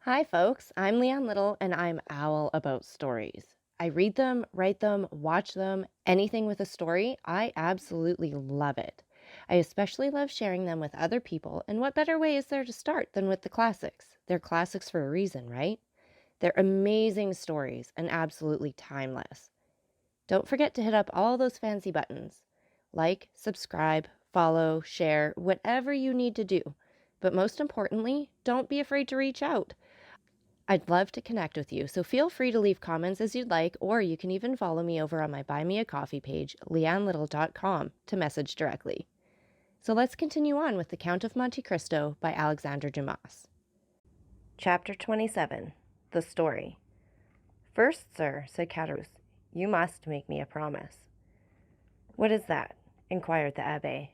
Hi, folks. I'm Leanne Little, and I'm owl about stories. I read them, write them, watch them, anything with a story. I absolutely love it. I especially love sharing them with other people, and what better way is there to start than with the classics? They're classics for a reason, right? They're amazing stories and absolutely timeless. Don't forget to hit up all those fancy buttons like, subscribe, follow, share, whatever you need to do. But most importantly, don't be afraid to reach out. I'd love to connect with you, so feel free to leave comments as you'd like, or you can even follow me over on my Buy Me a Coffee page, leannelittle.com, to message directly. So let's continue on with The Count of Monte Cristo by Alexandre Dumas. Chapter 27. The Story. "First, sir," said Caderousse, "you must make me a promise." "What is that?" inquired the Abbé.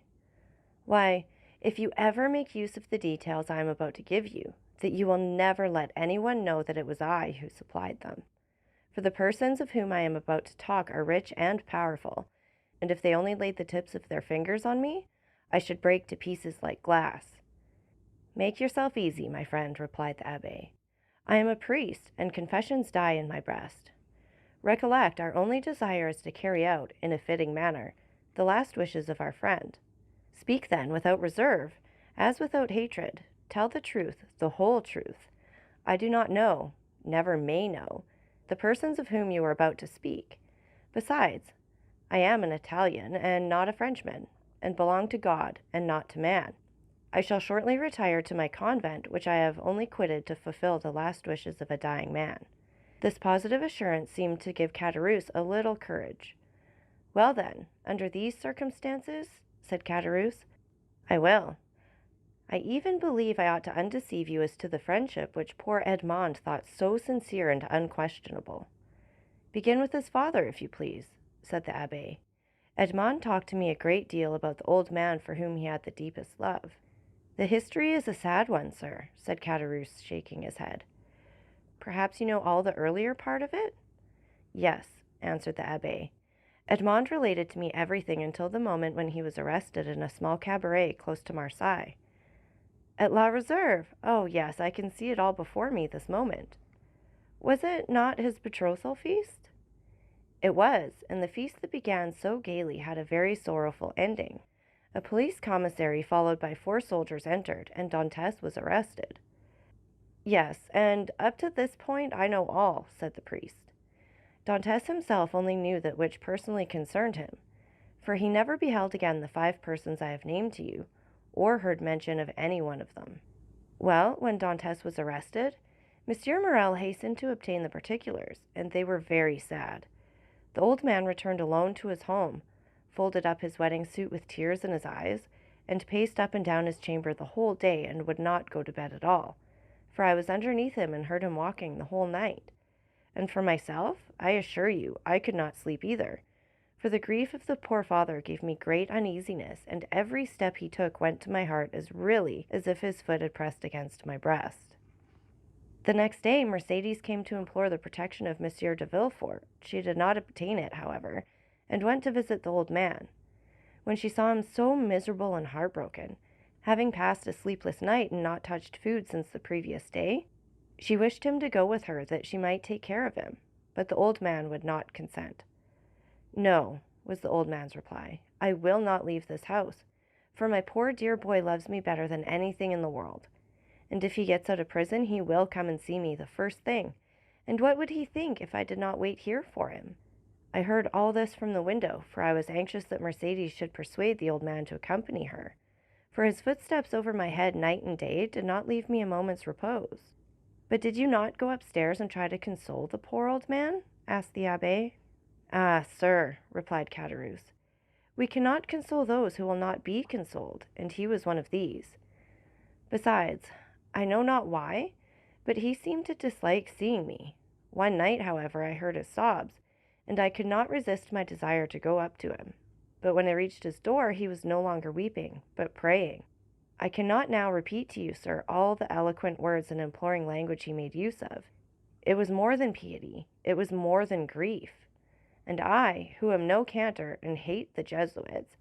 "Why, if you ever make use of the details I am about to give you, that you will never let anyone know that it was I who supplied them. For the persons of whom I am about to talk are rich and powerful, and if they only laid the tips of their fingers on me, I should break to pieces like glass." "Make yourself easy, my friend," replied the Abbé. "I am a priest, and confessions die in my breast. Recollect, our only desire is to carry out, in a fitting manner, the last wishes of our friend. Speak, then, without reserve, as without hatred. Tell the truth, the whole truth. I do not know, never may know, the persons of whom you are about to speak. Besides, I am an Italian, and not a Frenchman, and belong to God, and not to man. I shall shortly retire to my convent, which I have only quitted to fulfill the last wishes of a dying man." This positive assurance seemed to give Caderousse a little courage. "Well, then, under these circumstances," said Caderousse, "I will. I even believe I ought to undeceive you as to the friendship which poor Edmond thought so sincere and unquestionable." "Begin with his father, if you please," said the Abbé. "Edmond talked to me a great deal about the old man for whom he had the deepest love." "The history is a sad one, sir," said Caderousse, shaking his head. "Perhaps you know all the earlier part of it?" "Yes," answered the Abbé. "Edmond related to me everything until the moment when he was arrested in a small cabaret close to Marseilles." "At La Réserve! Oh, yes, I can see it all before me this moment. Was it not his betrothal feast?" "It was, and the feast that began so gaily had a very sorrowful ending. A police commissary followed by 4 soldiers entered, and Dantès was arrested." "Yes, and up to this point I know all," said the priest. "Dantès himself only knew that which personally concerned him, for he never beheld again the 5 persons I have named to you, or heard mention of any one of them." "Well, when Dantès was arrested, Monsieur Morrel hastened to obtain the particulars, and they were very sad. The old man returned alone to his home, folded up his wedding suit with tears in his eyes, and paced up and down his chamber the whole day and would not go to bed at all, for I was underneath him and heard him walking the whole night. And for myself, I assure you, I could not sleep either, for the grief of the poor father gave me great uneasiness, and every step he took went to my heart as really as if his foot had pressed against my breast. The next day Mercédès came to implore the protection of Monsieur de Villefort. She did not obtain it, however, and went to visit the old man. When she saw him so miserable and heartbroken, having passed a sleepless night and not touched food since the previous day, she wished him to go with her that she might take care of him, but the old man would not consent. "No," was the old man's reply, "I will not leave this house, for my poor dear boy loves me better than anything in the world. And if he gets out of prison, he will come and see me the first thing. And what would he think if I did not wait here for him?" I heard all this from the window, for I was anxious that Mercédès should persuade the old man to accompany her, for his footsteps over my head night and day did not leave me a moment's repose. "But did you not go upstairs and try to console the poor old man?" asked the Abbé. "Ah, sir," replied Caderousse, "we cannot console those who will not be consoled, and he was one of these. Besides, I know not why, but he seemed to dislike seeing me. One night, however, I heard his sobs, and I could not resist my desire to go up to him. But when I reached his door, he was no longer weeping, but praying. I cannot now repeat to you, sir, all the eloquent words and imploring language he made use of. It was more than piety, it was more than grief. And I, who am no cantor and hate the Jesuits,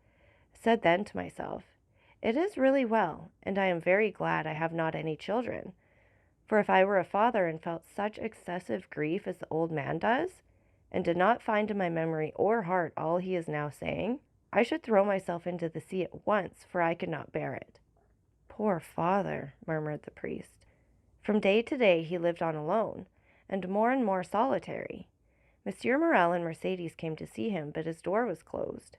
said then to myself, 'It is really well, and I am very glad I have not any children. For if I were a father and felt such excessive grief as the old man does, and did not find in my memory or heart all he is now saying, I should throw myself into the sea at once, for I could not bear it." "Poor father," murmured the priest. From day to day he lived on alone, and more solitary. Monsieur Morel and Mercedes came to see him, but his door was closed,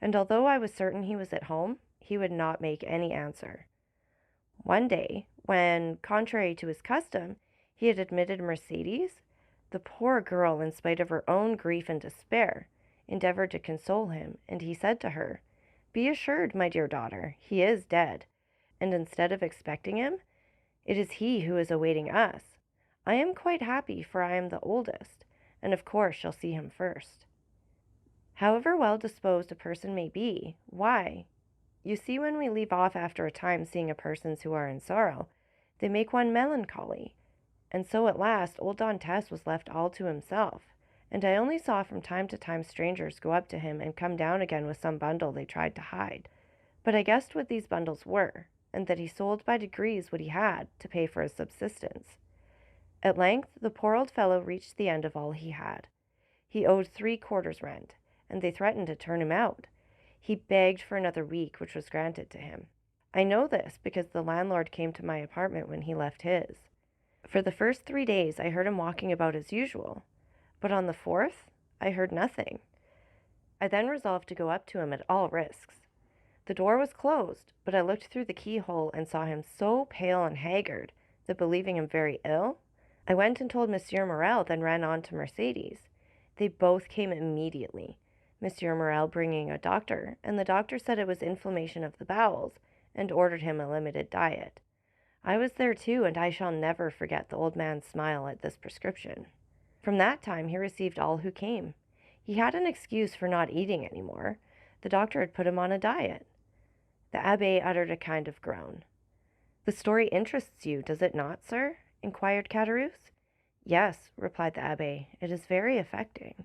and although I was certain he was at home, he would not make any answer. One day, when, contrary to his custom, he had admitted Mercedes, the poor girl, in spite of her own grief and despair, endeavored to console him, and he said to her, "Be assured, my dear daughter, he is dead, and instead of expecting him, it is he who is awaiting us. I am quite happy, for I am the oldest, and of course shall see him first." However well disposed a person may be, why, you see, when we leave off after a time seeing a persons who are in sorrow, they make one melancholy, and so at last old Dantes was left all to himself, and I only saw from time to time strangers go up to him and come down again with some bundle they tried to hide. But I guessed what these bundles were, and that he sold by degrees what he had to pay for his subsistence. At length the poor old fellow reached the end of all he had. He owed 3/4 rent, and they threatened to turn him out. He begged for another week, which was granted to him. I know this because the landlord came to my apartment when he left his. For the first 3 days I heard him walking about as usual, but on the 4th I heard nothing. I then resolved to go up to him at all risks. The door was closed, but I looked through the keyhole and saw him so pale and haggard that, believing him very ill, I went and told Monsieur Morel, then ran on to Mercedes. They both came immediately, Monsieur Morel bringing a doctor, and the doctor said it was inflammation of the bowels, and ordered him a limited diet. I was there too, and I shall never forget the old man's smile at this prescription. From that time he received all who came. He had an excuse for not eating any more. The doctor had put him on a diet. The Abbé uttered a kind of groan. "The story interests you, does it not, sir?" inquired Caderousse. "Yes," replied the Abbé, "it is very affecting."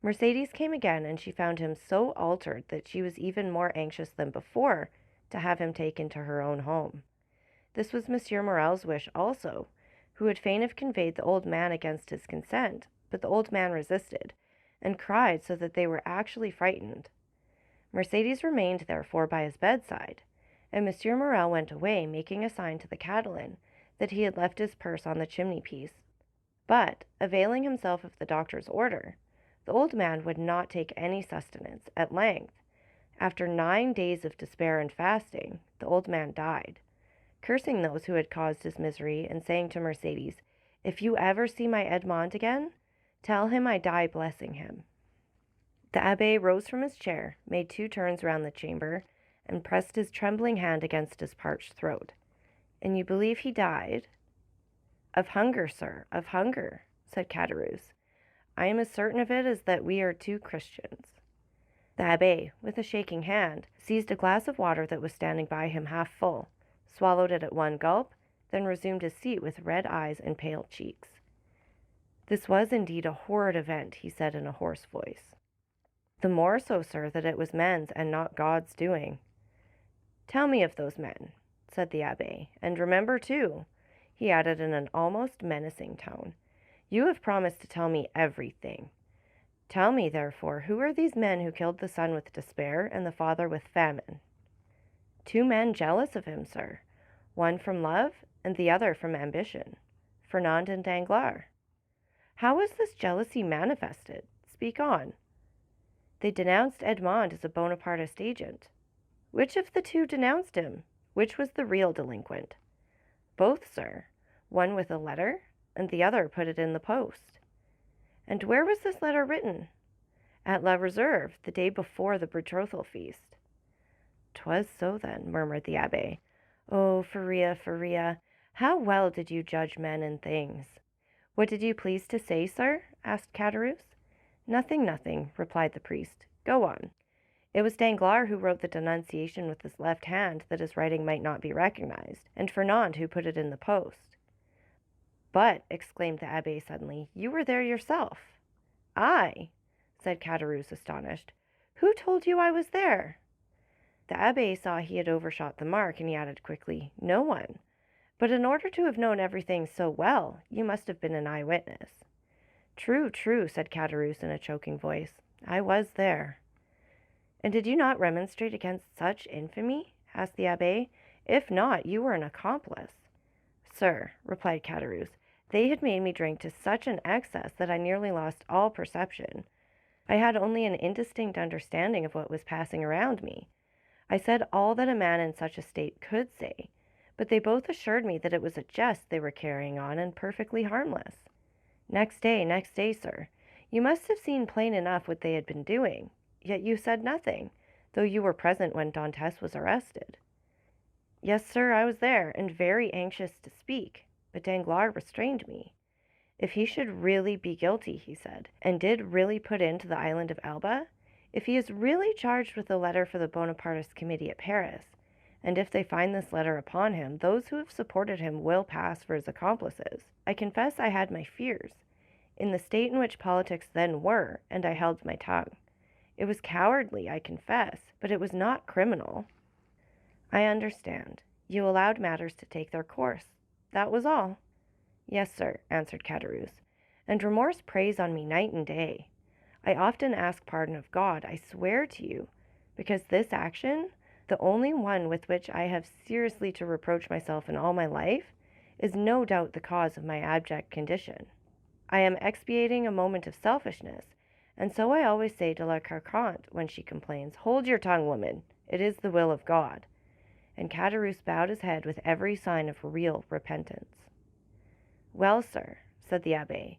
Mercedes came again, and she found him so altered that she was even more anxious than before to have him taken to her own home. This was Monsieur Morel's wish also, who would fain have conveyed the old man against his consent, but the old man resisted, and cried so that they were actually frightened. Mercedes remained therefore by his bedside, and Monsieur Morel went away, making a sign to the Catalan that he had left his purse on the chimney-piece. But, availing himself of the doctor's order, the old man would not take any sustenance. At length, after 9 days of despair and fasting, the old man died, cursing those who had caused his misery, and saying to Mercedes, "If you ever see my Edmond again, tell him I die blessing him." The Abbé rose from his chair, made 2 turns round the chamber, and pressed his trembling hand against his parched throat. "And you believe he died?" "Of hunger, sir, of hunger," said Caderousse. "I am as certain of it as that we are 2 Christians." The Abbé, with a shaking hand, seized a glass of water that was standing by him half full, swallowed it at one gulp, then resumed his seat with red eyes and pale cheeks. "This was indeed a horrid event," he said in a hoarse voice. "The more so, sir, that it was men's and not God's doing." "Tell me of those men," said the Abbé, "and remember, too," he added in an almost menacing tone, "you have promised to tell me everything. Tell me, therefore, who are these men who killed the son with despair and the father with famine?" "2 men jealous of him, sir, one from love and the other from ambition, Fernand and Danglars." "How was this jealousy manifested? Speak on." "They denounced Edmond as a Bonapartist agent." "Which of the 2 denounced him? Which was the real delinquent?" "Both, sir. One with a letter, and the other put it in the post." "And where was this letter written?" "At La Réserve, the day before the betrothal feast." "'Twas so then," murmured the Abbé. "Oh, Faria, how well did you judge men and things!" "What did you please to say, sir?" asked Caderousse. Nothing," replied the priest. "Go on." "It was Danglars who wrote the denunciation with his left hand that his writing might not be recognized, and Fernand who put it in the post." "But," exclaimed the Abbé suddenly, "you were there yourself." "I?" said Caderousse, astonished. "Who told you I was there?" The Abbé saw he had overshot the mark, and he added quickly, "No one. But in order to have known everything so well, you must have been an eyewitness. True, true, said Caderousse in a choking voice. I was there. And did you not remonstrate against such infamy? Asked the Abbé. If not, you were an accomplice. Sir, replied Caderousse, they had made me drink to such an excess that I nearly lost all perception. I had only an indistinct understanding of what was passing around me. I said all that a man in such a state could say, but they both assured me that it was a jest they were carrying on and perfectly harmless. Next day, sir, you must have seen plain enough what they had been doing, yet you said nothing, though you were present when Dantès was arrested. Yes, sir, I was there, and very anxious to speak, but Danglars restrained me. If he should really be guilty, he said, and did really put into the island of Elba, if he is really charged with a letter for the Bonapartist committee at Paris, and if they find this letter upon him, those who have supported him will pass for his accomplices. I confess I had my fears, in the state in which politics then were, and I held my tongue. It was cowardly, I confess, but it was not criminal. I understand. You allowed matters to take their course. That was all. Yes, sir, answered Caderousse, and remorse preys on me night and day. I often ask pardon of God, I swear to you, because this action, the only one with which I have seriously to reproach myself in all my life, is no doubt the cause of my abject condition. I am expiating a moment of selfishness, and so I always say to La Carconte when she complains, Hold your tongue, woman, it is the will of God. And Caderousse bowed his head with every sign of real repentance. Well, sir, said the Abbé,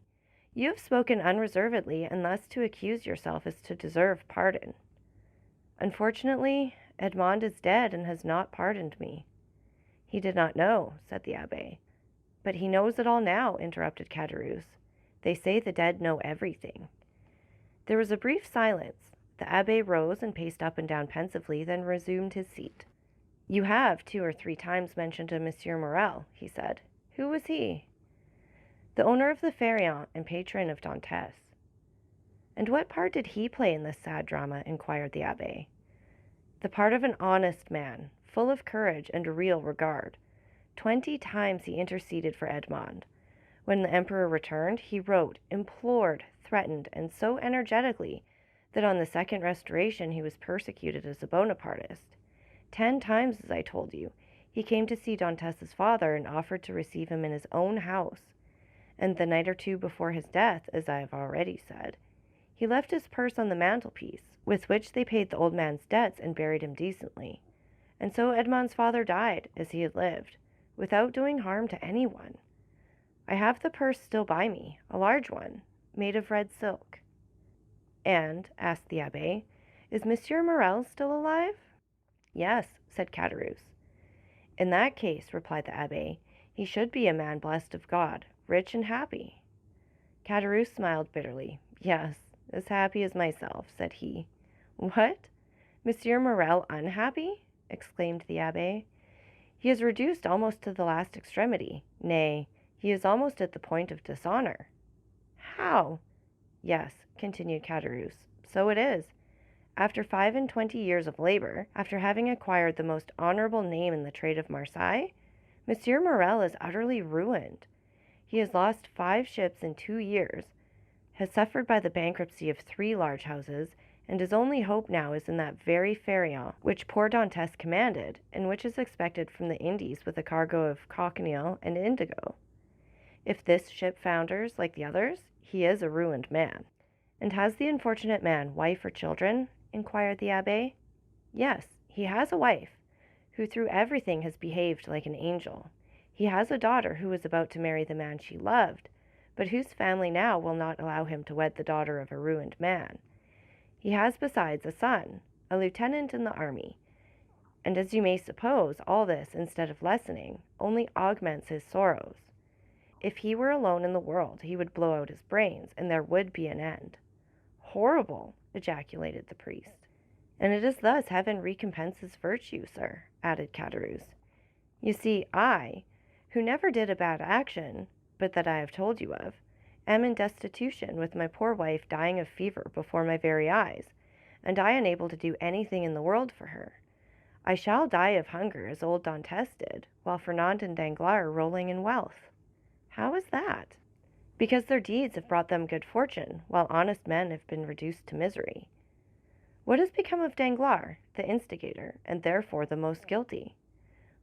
you have spoken unreservedly, and thus to accuse yourself is to deserve pardon. Unfortunately, Edmond is dead and has not pardoned me. He did not know, said the Abbé. But he knows it all now, interrupted Caderousse. They say the dead know everything. There was a brief silence. The Abbé rose and paced up and down pensively, then resumed his seat. You have 2 or 3 times mentioned a Monsieur Morel, he said. Who was he? The owner of the Pharaon and patron of Dantès. And what part did he play in this sad drama? Inquired the Abbé. The part of an honest man, full of courage and real regard. 20 times he interceded for Edmond. When the emperor returned, he wrote, implored, threatened, and so energetically that on the second restoration he was persecuted as a Bonapartist. 10 times, as I told you, he came to see Dantès' father and offered to receive him in his own house. And the night or 2 before his death, as I have already said, he left his purse on the mantelpiece, with which they paid the old man's debts and buried him decently. And so Edmond's father died, as he had lived, without doing harm to anyone. I have the purse still by me, a large one, made of red silk. And, asked the Abbé, is Monsieur Morel still alive? Yes, said Caderousse. In that case, replied the Abbé, he should be a man blessed of God, rich and happy. Caderousse smiled bitterly. Yes, as happy as myself, said he. What? Monsieur Morel unhappy? Exclaimed the Abbé. He is reduced almost to the last extremity. Nay, he is almost at the point of dishonor. How? Yes, continued Caderousse, so it is. After 25 years of labor, after having acquired the most honorable name in the trade of Marseille, Monsieur Morel is utterly ruined. He has lost 5 ships in 2 years, has suffered by the bankruptcy of 3 large houses, and his only hope now is in that very Pharaon which poor Dantès commanded, and which is expected from the Indies with a cargo of cochineal and indigo. If this ship founders like the others, he is a ruined man. And has the unfortunate man wife or children? Inquired the Abbé. Yes, he has a wife, who through everything has behaved like an angel. He has a daughter who is about to marry the man she loved, but whose family now will not allow him to wed the daughter of a ruined man. He has besides a son, a lieutenant in the army, and as you may suppose, all this, instead of lessening, only augments his sorrows. If he were alone in the world, he would blow out his brains, and there would be an end. Horrible! Ejaculated the priest. And it is thus heaven recompenses virtue, sir, added Caderousse. You see, I, who never did a bad action, but that I have told you of, am in destitution, with my poor wife dying of fever before my very eyes, and I unable to do anything in the world for her. I shall die of hunger as old Dantes did, while Fernand and Danglars are rolling in wealth. How is that? Because their deeds have brought them good fortune, while honest men have been reduced to misery. What has become of Danglars, the instigator, and therefore the most guilty?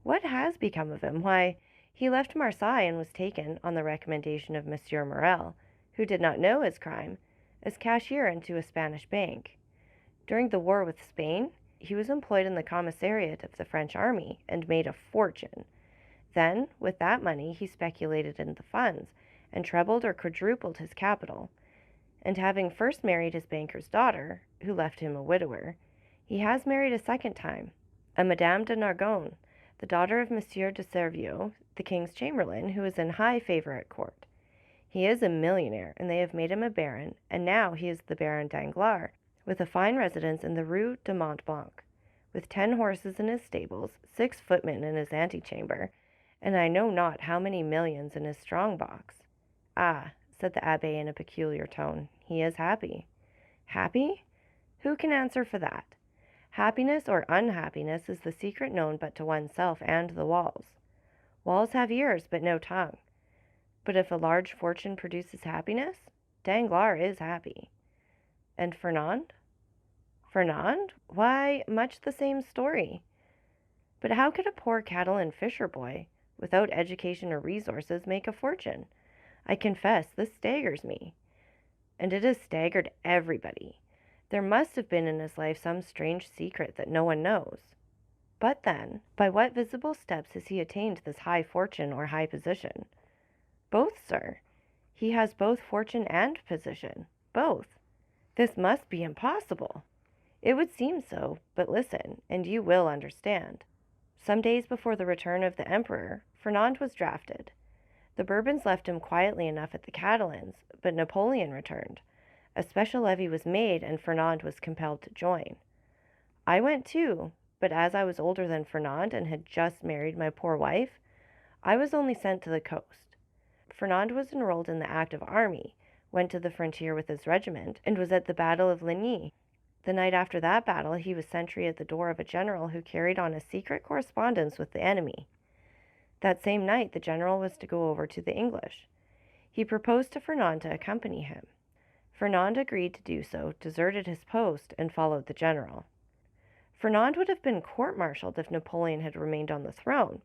What has become of him? Why, he left Marseilles and was taken, on the recommendation of Monsieur Morel, who did not know his crime, as cashier into a Spanish bank. During the war with Spain, he was employed in the commissariat of the French army and made a fortune. Then, with that money, he speculated in the funds and trebled or quadrupled his capital. And having first married his banker's daughter, who left him a widower, he has married a second time, a Madame de Nargonne, the daughter of Monsieur de Servieux, the king's chamberlain, who is in high favor at court. He is a millionaire, and they have made him a baron, and now he is the Baron Danglars, with a fine residence in the Rue de Mont Blanc, with 10 horses in his stables, 6 footmen in his antechamber, and I know not how many millions in his strong box. Ah, said the Abbé in a peculiar tone, he is happy. Happy? Who can answer for that? Happiness or unhappiness is the secret known but to oneself and the walls. Walls have ears but no tongue. But if a large fortune produces happiness, Danglars is happy. And Fernand? Fernand? Why, much the same story. But how could a poor cattle and fisher boy, without education or resources, make a fortune? I confess this staggers me. And it has staggered everybody. There must have been in his life some strange secret that no one knows. But then, by what visible steps has he attained this high fortune or high position? Both, sir. He has both fortune and position. Both. This must be impossible. It would seem so, but listen, and you will understand. Some days before the return of the Emperor, Fernand was drafted. The Bourbons left him quietly enough at the Catalans, but Napoleon returned. A special levy was made, and Fernand was compelled to join. I went too, but as I was older than Fernand and had just married my poor wife, I was only sent to the coast. Fernand was enrolled in the active army, went to the frontier with his regiment, and was at the Battle of Ligny. The night after that battle, he was sentry at the door of a general who carried on a secret correspondence with the enemy. That same night, the general was to go over to the English. He proposed to Fernand to accompany him. Fernand agreed to do so, deserted his post, and followed the general. Fernand would have been court-martialed if Napoleon had remained on the throne,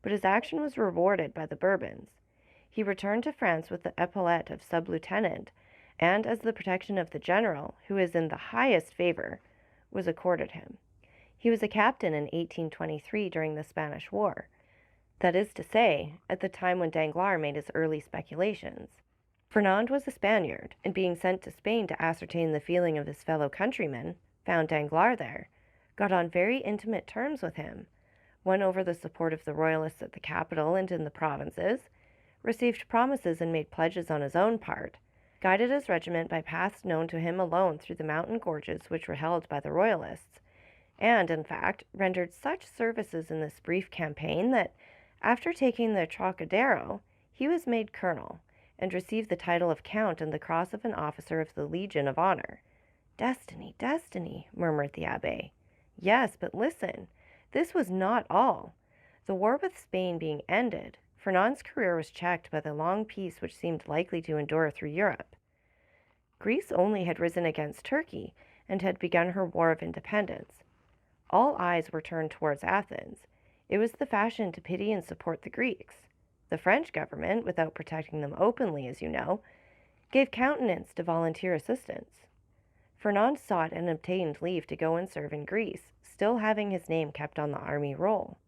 but his action was rewarded by the Bourbons. He returned to France with the epaulet of sub-lieutenant, and as the protection of the general, who is in the highest favor, was accorded him. He was a captain in 1823 during the Spanish War. That is to say, at the time when Danglars made his early speculations. Fernand was a Spaniard, and being sent to Spain to ascertain the feeling of his fellow countrymen, found Danglars there, got on very intimate terms with him, won over the support of the royalists at the capital and in the provinces, received promises and made pledges on his own part, guided his regiment by paths known to him alone through the mountain gorges which were held by the royalists, and, in fact, rendered such services in this brief campaign that, after taking the Trocadero, he was made colonel, and received the title of count and the cross of an officer of the Legion of Honor. Destiny, destiny, murmured the Abbé. Yes, but listen, this was not all. The war with Spain being ended, Fernand's career was checked by the long peace which seemed likely to endure through Europe. Greece only had risen against Turkey, and had begun her war of independence. All eyes were turned towards Athens. It was the fashion to pity and support the Greeks. The French government, without protecting them openly, as you know, gave countenance to volunteer assistance. Fernand sought and obtained leave to go and serve in Greece, still having his name kept on the army roll.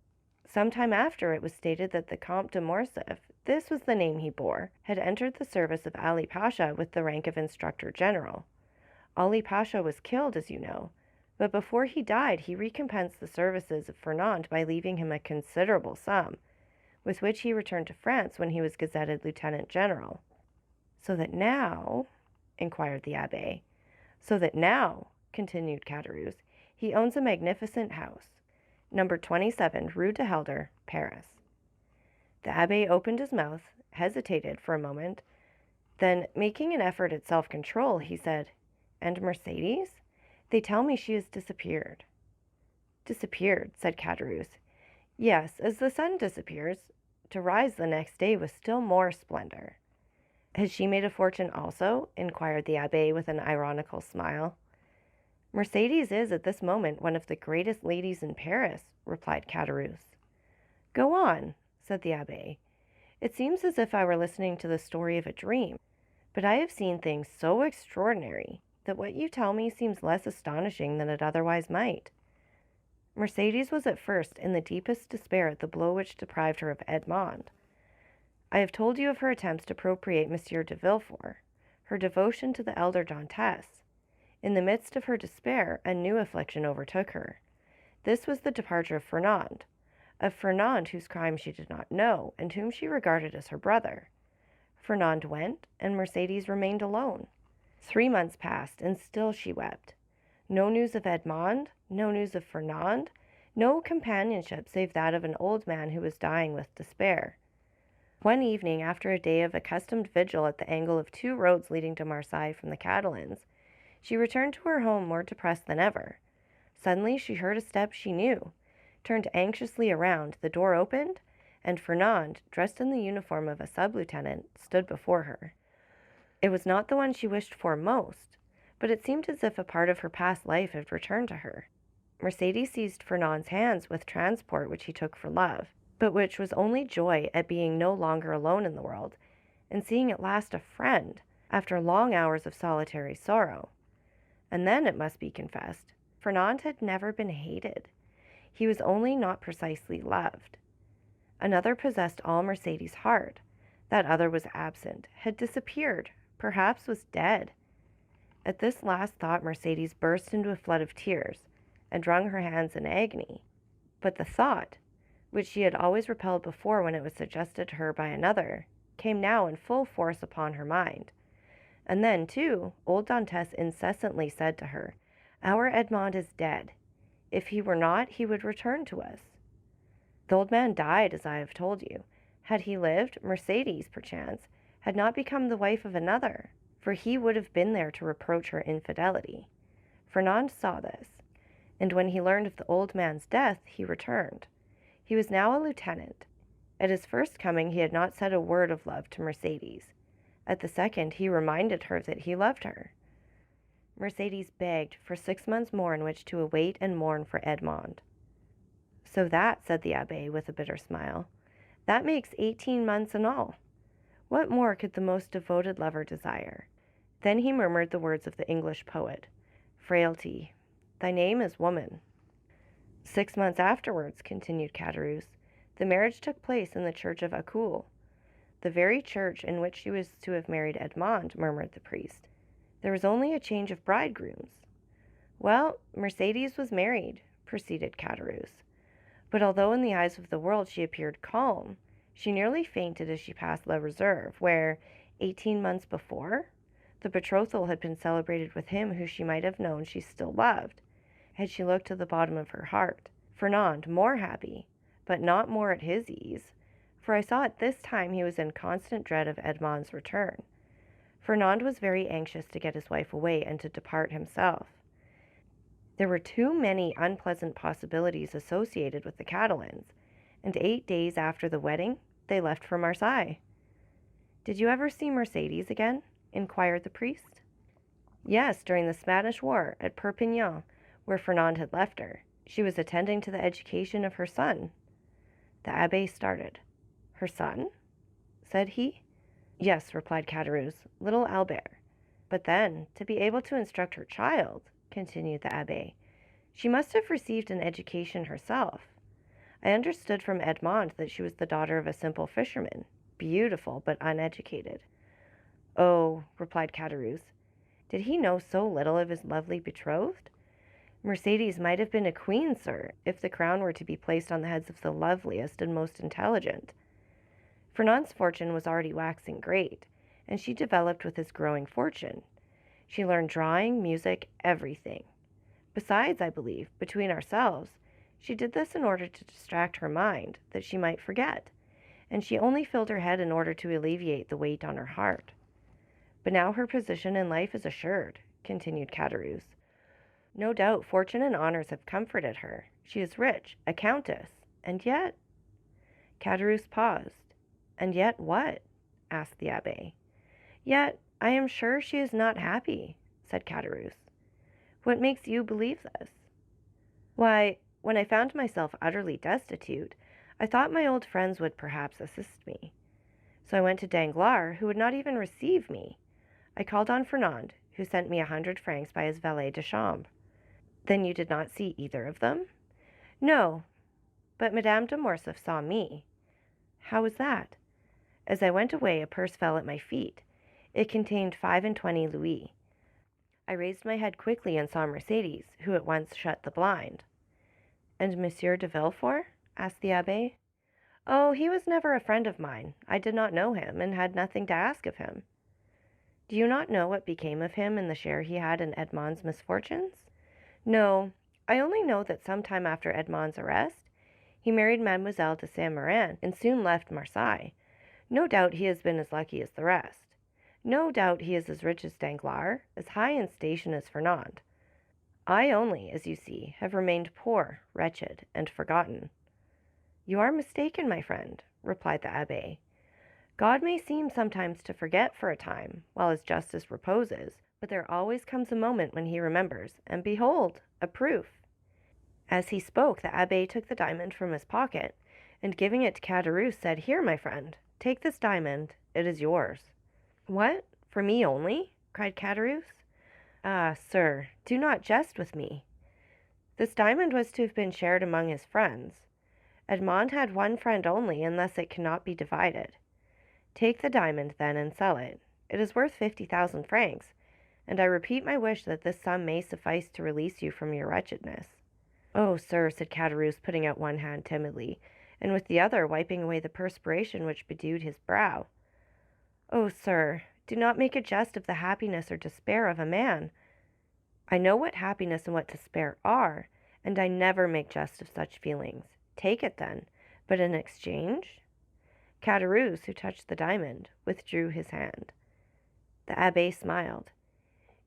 Some time after, it was stated that the Comte de Morcerf, this was the name he bore, had entered the service of Ali Pasha with the rank of instructor general. Ali Pasha was killed, as you know, but before he died he recompensed the services of Fernand by leaving him a considerable sum, with which he returned to France when he was gazetted lieutenant general. So that now, inquired the Abbé. So that now, continued Caderousse, he owns a magnificent house, number 27, Rue de Helder, Paris. The Abbé opened his mouth, hesitated for a moment, then, making an effort at self-control, he said, "And Mercedes? They tell me she has disappeared." Disappeared, said Caderousse. Yes, as the sun disappears, to rise the next day with still more splendor. Has she made a fortune also? Inquired the Abbé with an ironical smile. Mercedes is at this moment one of the greatest ladies in Paris, replied Caderousse. Go on, said the Abbé. It seems as if I were listening to the story of a dream, but I have seen things so extraordinary that what you tell me seems less astonishing than it otherwise might. Mercedes was at first in the deepest despair at the blow which deprived her of Edmond. I have told you of her attempts to appropriate Monsieur de Villefort, her devotion to the elder Dantès. In the midst of her despair, a new affliction overtook her. This was the departure of Fernand whose crime she did not know, and whom she regarded as her brother. Fernand went, and Mercedes remained alone. 3 months passed, and still she wept. No news of Edmond, no news of Fernand, no companionship save that of an old man who was dying with despair. One evening, after a day of accustomed vigil at the angle of 2 roads leading to Marseille from the Catalans, she returned to her home more depressed than ever. Suddenly she heard a step she knew, turned anxiously around, the door opened, and Fernand, dressed in the uniform of a sub-lieutenant, stood before her. It was not the one she wished for most, but it seemed as if a part of her past life had returned to her. Mercedes seized Fernand's hands with transport which he took for love, but which was only joy at being no longer alone in the world, and seeing at last a friend, after long hours of solitary sorrow. And then, it must be confessed, Fernand had never been hated. He was only not precisely loved. Another possessed all Mercedes' heart. That other was absent, had disappeared, perhaps was dead. At this last thought Mercedes burst into a flood of tears, and wrung her hands in agony. But the thought, which she had always repelled before when it was suggested to her by another, came now in full force upon her mind. And then, too, old Dantès incessantly said to her, "Our Edmond is dead. If he were not, he would return to us." The old man died, as I have told you. Had he lived, Mercedes, perchance, had not become the wife of another, for he would have been there to reproach her infidelity. Fernand saw this, and when he learned of the old man's death, he returned. He was now a lieutenant. At his first coming he had not said a word of love to Mercedes. At the second he reminded her that he loved her. Mercedes begged for 6 months more in which to await and mourn for Edmond. "So that," said the Abbé with a bitter smile, "that makes 18 months in all. What more could the most devoted lover desire?" Then he murmured the words of the English poet, "Frailty, thy name is woman." 6 months afterwards, continued Caderousse, the marriage took place in the church of Accoules. "The very church in which she was to have married Edmond," murmured the priest. "There was only a change of bridegrooms." "Well, Mercedes was married," proceeded Caderousse. "But although in the eyes of the world she appeared calm, she nearly fainted as she passed La Reserve, where, 18 months before, the betrothal had been celebrated with him who she might have known she still loved, had she looked to the bottom of her heart. Fernand, more happy, but not more at his ease, for I saw at this time he was in constant dread of Edmond's return. Fernand was very anxious to get his wife away and to depart himself. There were too many unpleasant possibilities associated with the Catalans, and 8 days after the wedding they left for Marseille." "Did you ever see Mercedes again?" inquired the priest. "Yes, during the Spanish War, at Perpignan, where Fernand had left her. She was attending to the education of her son." The Abbé started. "Her son?" said he. "Yes," replied Caderousse, "little Albert. But then, to be able to instruct her child," continued the Abbé, "she must have received an education herself. I understood from Edmond that she was the daughter of a simple fisherman, beautiful but uneducated." "Oh," replied Caderousse, "did he know so little of his lovely betrothed? Mercedes might have been a queen, sir, if the crown were to be placed on the heads of the loveliest and most intelligent. Fernand's fortune was already waxing great, and she developed with his growing fortune. She learned drawing, music, everything. Besides, I believe, between ourselves, she did this in order to distract her mind, that she might forget, and she only filled her head in order to alleviate the weight on her heart. But now her position in life is assured," continued Caderousse. No doubt fortune and honors have comforted her. She is rich, a countess, and yet— Caderousse paused. And yet what? asked the Abbé. Yet I am sure she is not happy, said Caderousse. What makes you believe this? Why, when I found myself utterly destitute, I thought my old friends would perhaps assist me. So I went to Danglars, who would not even receive me. I called on Fernand, who sent me 100 francs by his valet de chambre. Then you did not see either of them? No, but Madame de Morcerf saw me. How was that? As I went away, a purse fell at my feet. It contained 25 louis. I raised my head quickly and saw Mercédès, who at once shut the blind. And Monsieur de Villefort? asked the Abbé. Oh, he was never a friend of mine. I did not know him, and had nothing to ask of him. Do you not know what became of him in the share he had in Edmond's misfortunes? No, I only know that some time after Edmond's arrest, he married Mademoiselle de Saint-Méran, and soon left Marseille. No doubt he has been as lucky as the rest. No doubt he is as rich as Danglars, as high in station as Fernand. I only, as you see, have remained poor, wretched, and forgotten. You are mistaken, my friend, replied the Abbé. God may seem sometimes to forget for a time, while his justice reposes, but there always comes a moment when he remembers, and behold, a proof. As he spoke, the Abbé took the diamond from his pocket, and giving it to Caderousse, said, Here, my friend, take this diamond, it is yours. What, for me only? cried Caderousse. Ah, sir, do not jest with me. This diamond was to have been shared among his friends. Edmond had one friend only, and thus it cannot be divided. Take the diamond, then, and sell it. It is worth 50,000 francs, and I repeat my wish that this sum may suffice to release you from your wretchedness. Oh, sir, said Caderousse, putting out one hand timidly, and with the other wiping away the perspiration which bedewed his brow. Oh, sir, do not make a jest of the happiness or despair of a man. I know what happiness and what despair are, and I never make jest of such feelings. Take it, then, but in exchange? Caderousse, who touched the diamond, withdrew his hand. The Abbé smiled.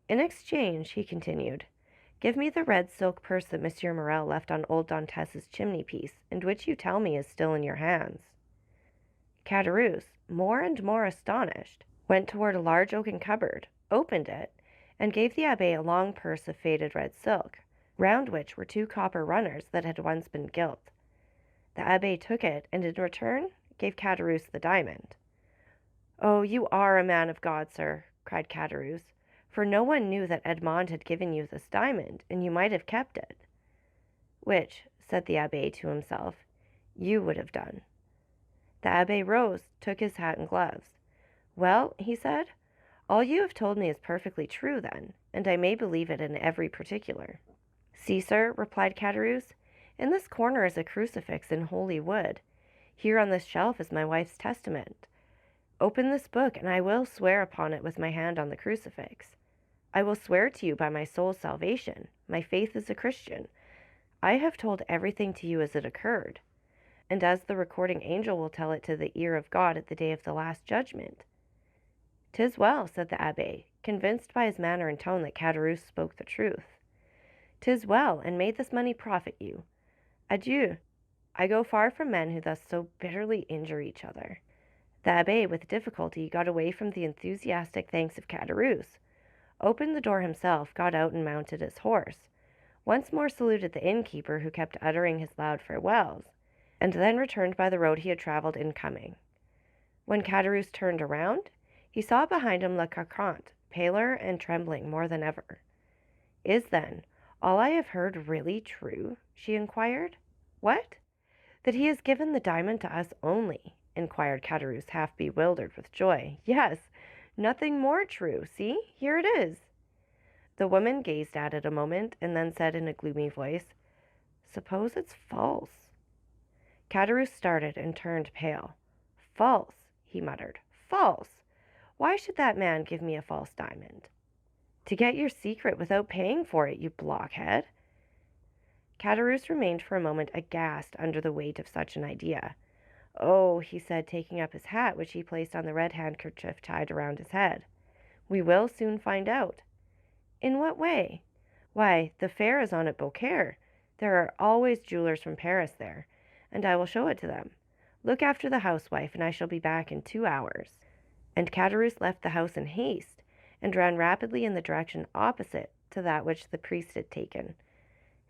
In exchange, he continued, give me the red silk purse that Monsieur Morel left on old Dantès' chimney-piece, and which you tell me is still in your hands. Caderousse, more and more astonished, went toward a large oaken cupboard, opened it, and gave the Abbé a long purse of faded red silk, round which were 2 copper runners that had once been gilt. The Abbé took it, and in return gave Caderousse the diamond. Oh, you are a man of God, sir, cried Caderousse, for no one knew that Edmond had given you this diamond, and you might have kept it. Which, said the Abbé to himself, you would have done. The Abbé rose, took his hat and gloves. Well, he said, all you have told me is perfectly true, then, and I may believe it in every particular. See, sir, replied Caderousse, in this corner is a crucifix in holy wood. Here on this shelf is my wife's testament. Open this book, and I will swear upon it with my hand on the crucifix. I will swear to you by my soul's salvation, my faith as a Christian. I have told everything to you as it occurred, and as the recording angel will tell it to the ear of God at the day of the last judgment. 'Tis well, said the Abbé, convinced by his manner and tone that Caderousse spoke the truth. 'Tis well, and may this money profit you. Adieu. I go far from men who thus so bitterly injure each other. The Abbé, with difficulty, got away from the enthusiastic thanks of Caderousse, opened the door himself, got out and mounted his horse, once more saluted the innkeeper who kept uttering his loud farewells, and then returned by the road he had traveled in coming. When Caderousse turned around, he saw behind him La Carconte, paler and trembling more than ever. Is, then, all I have heard really true? She inquired. What? That he has given the diamond to us only, inquired Caderousse, half bewildered with joy. Yes, nothing more true. See, here it is. The woman gazed at it a moment, and then said in a gloomy voice, Suppose it's false. Caderousse started and turned pale. False, he muttered. False! Why should that man give me a false diamond? To get your secret without paying for it, you blockhead. Caderousse remained for a moment aghast under the weight of such an idea. Oh, he said, taking up his hat, which he placed on the red handkerchief tied around his head. We will soon find out. In what way? Why, the fair is on at Beaucaire. There are always jewelers from Paris there, and I will show it to them. Look after the housewife, and I shall be back in 2 hours." And Caderousse left the house in haste, and ran rapidly in the direction opposite to that which the priest had taken.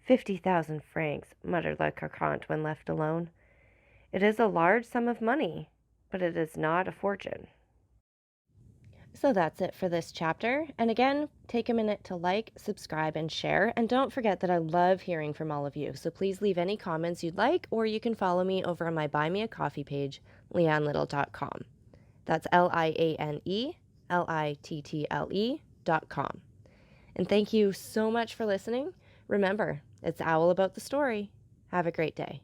50,000 francs, muttered Le Carconte when left alone. It is a large sum of money, but it is not a fortune. So that's it for this chapter. And again, take a minute to like, subscribe, and share. And don't forget that I love hearing from all of you. So please leave any comments you'd like, or you can follow me over on my Buy Me a Coffee page, leannelittle.com. That's LIANELITTLE.com. And thank you so much for listening. Remember, it's Owl About the Story. Have a great day.